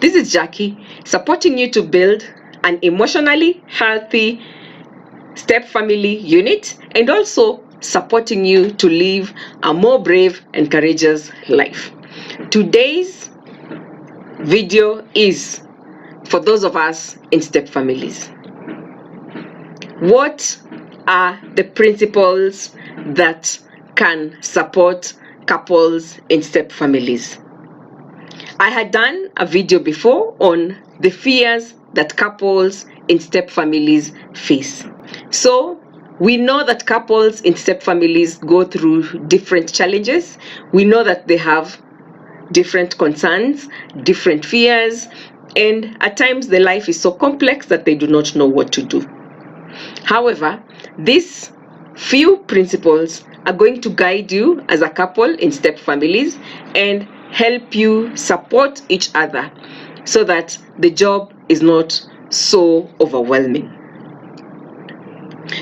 This is Jackie, supporting you to build an emotionally healthy step family unit and also supporting you to live a more brave and courageous life. Today's video is for those of us in step families. What are the principles that can support couples in step families? I had done a video before on the fears that couples in step families face. So we know that couples in step families go through different challenges. We know that they have different concerns, different fears, and at times the life is so complex that they do not know what to do. However, these few principles are going to guide you as a couple in step families and help you support each other so that the job is not so overwhelming.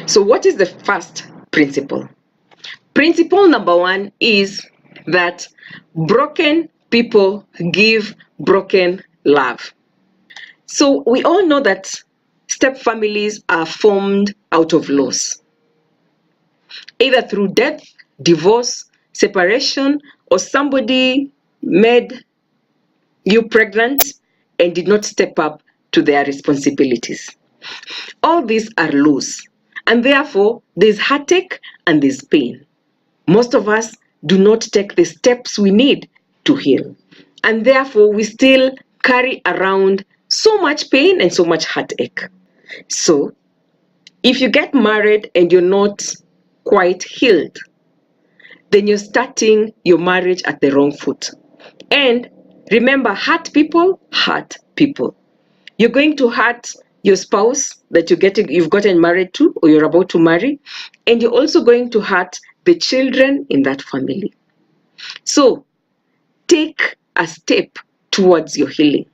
So what is the first principle? Principle number one is that broken people give broken love. So we all know that step families are formed out of loss, either through death, divorce, separation, or somebody made you pregnant and did not step up to their responsibilities. All these are loss, and therefore there's heartache and there's pain. Most of us do not take the steps we need to heal, and therefore we still carry around so much pain and so much heartache. So if you get married and you're not quite healed, then you're starting your marriage at the wrong foot. And remember, hurt people hurt people. You're going to hurt your spouse that you've gotten married to or you're about to marry, and you're also going to hurt the children in that family. So take a step towards your healing.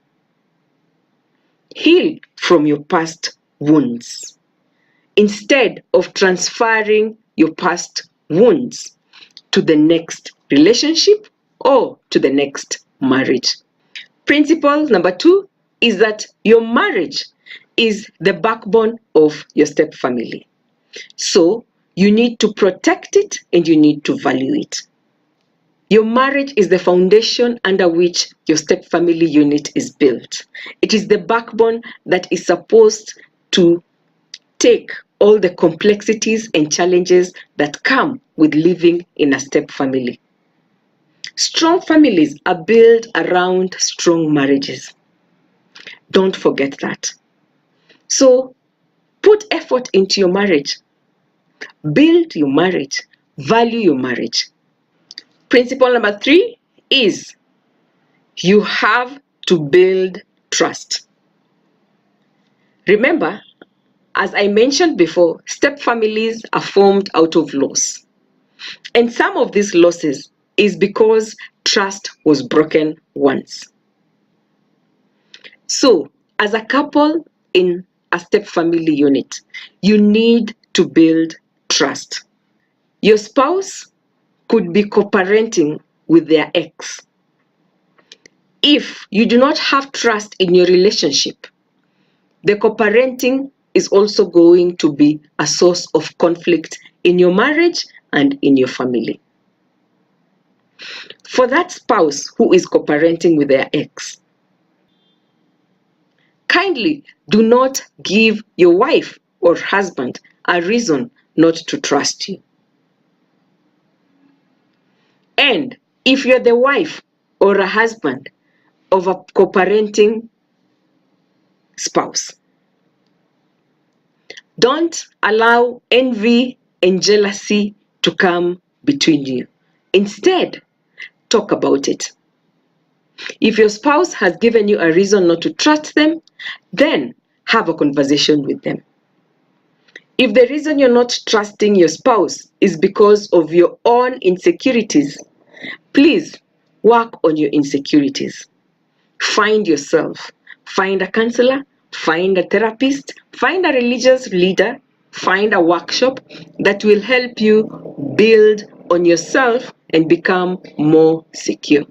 Heal from your past wounds instead of transferring your past wounds to the next relationship or to the next marriage. Principle number two is that your marriage is the backbone of your step family. So you need to protect it and you need to value it. Your marriage is the foundation under which your step family unit is built. It is the backbone that is supposed to take all the complexities and challenges that come with living in a step family. Strong families are built around strong marriages. Don't forget that. So put effort into your marriage. Build your marriage. Value your marriage. Principle number three is you have to build trust. Remember, as I mentioned before, step families are formed out of loss. And some of these losses is because trust was broken once. So, as a couple in a step family unit, you need to build trust. Your spouse could be co-parenting with their ex. If you do not have trust in your relationship, the co-parenting is also going to be a source of conflict in your marriage and in your family. For that spouse who is co-parenting with their ex, kindly do not give your wife or husband a reason not to trust you. And if you're the wife or a husband of a co-parenting spouse, don't allow envy and jealousy to come between you. Instead, talk about it. If your spouse has given you a reason not to trust them, then have a conversation with them. If the reason you're not trusting your spouse is because of your own insecurities, please work on your insecurities. Find yourself. Find a counselor, find a therapist, find a religious leader, find a workshop that will help you build on yourself and become more secure.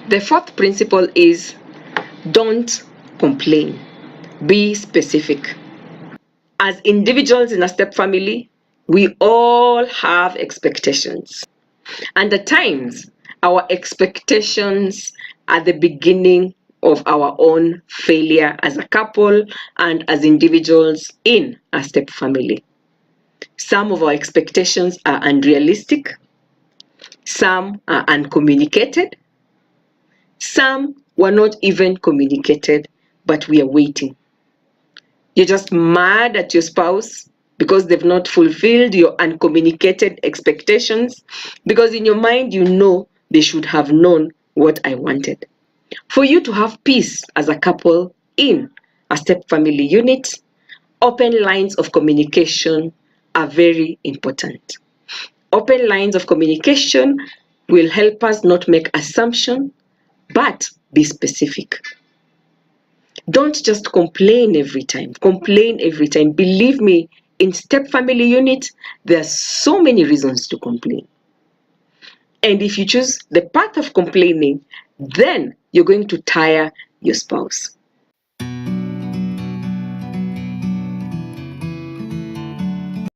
The fourth principle is Don't complain. Be specific. As individuals in a step family, we all have expectations. And at times, our expectations are the beginning of our own failure as a couple and as individuals in a step family. Some of our expectations are unrealistic, some are uncommunicated, some were not even communicated, but we are waiting. You're just mad at your spouse because they've not fulfilled your uncommunicated expectations, because in your mind you know they should have known what I wanted. For you to have peace as a couple in a step family unit, open lines of communication are very important. Open lines of communication will help us not make assumptions, but be specific. Don't just complain every time. Complain every time. Believe me, in step family unit, there are so many reasons to complain. And if you choose the path of complaining, then you're going to tire your spouse.